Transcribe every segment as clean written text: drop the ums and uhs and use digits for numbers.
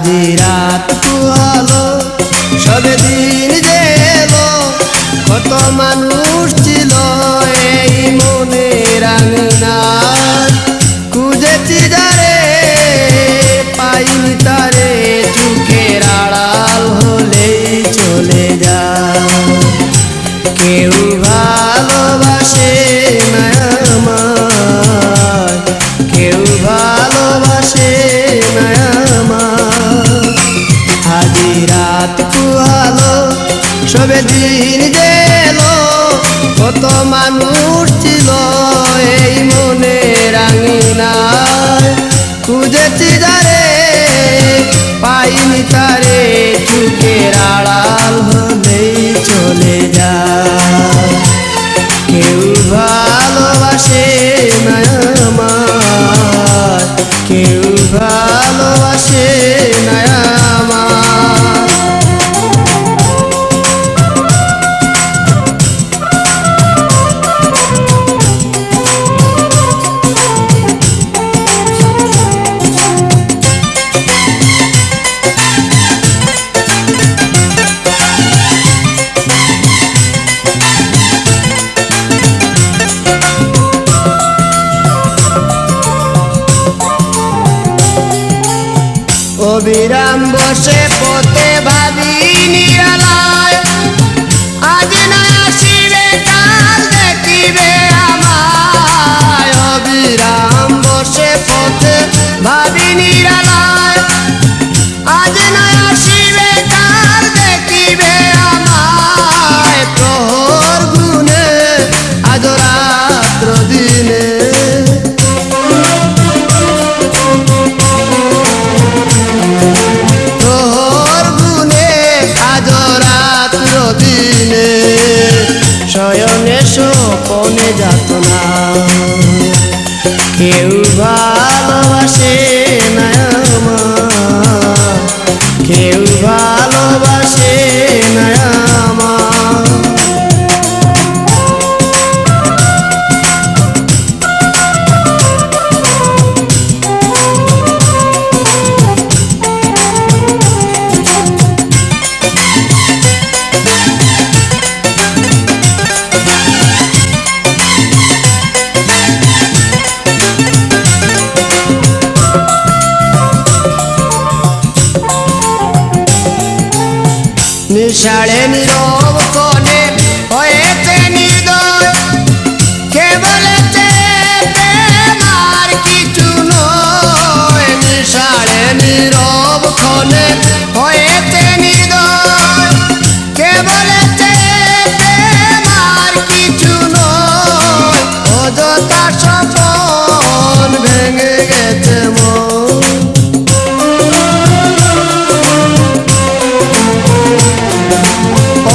আজি রাত পোহালো সবে দিন যে এলো কত মানুষ ছিল এই মনের আঙিনায় খুঁজেছি যারে পাইনি তারে চোখের আড়াল হলেই চলে যায় কেউ ভালোবাসে না আমায় কেউ ভালোবাসে না আমায় আজি রাত পোহালো সবে দিন যে এলো কত মানুষ ছিল এই মনের আঙিনায় খুঁজেছি যারে পাইনি তারে চোখের আড়াল হলেই চলে যায় কেউ ভালোবাসে না আমায় কেউ ভালোবাসে না আমায় অবিরাম বসে পথে ভাবি নিরালায় আজ না আসিবে কাল দেখিবে আমায় অবিরাম বসে পথে ভাবি নিরালায় আজ না আসিবে কাল দেখিবে আমায় প্রহর গুনে আজ রাত্র দিনে দিনে শয়নে স্বপনে যাত না কেউ ভালোবাসে না আমায় কেউ ভালোবাসে না আমায় নিশাড়ে নীরব কোণে হয়েছে নির্দয় কে বলেছে প্রেম আর কিছু নয় নিশাড়ে নীরব কোণে হয়েছে নির্দয় কে বলেছে প্রেম আর কিছু নয় অযথা স্বপন ভেঙে গেছে মন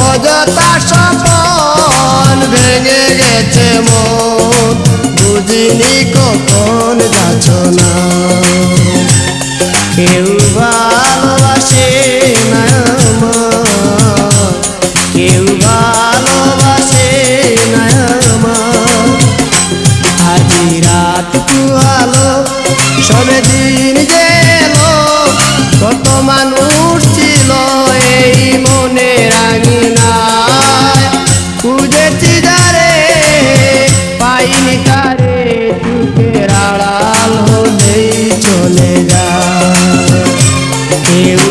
অযথা স্বপন ভেঙে গেছে মন বুঝিনি কখন যাচ্ছ না কেউ ভালোবাসে না আমায় কেউ ভালোবাসে না আমায় আজি রাত পোহালো সবে দিন যে এলো কত মানুষ ছিল এই মনের আঙিনায় খুঁজেছি যারে পাইনি তারে চোখের আড়াল হলেই চলে যায় কেউ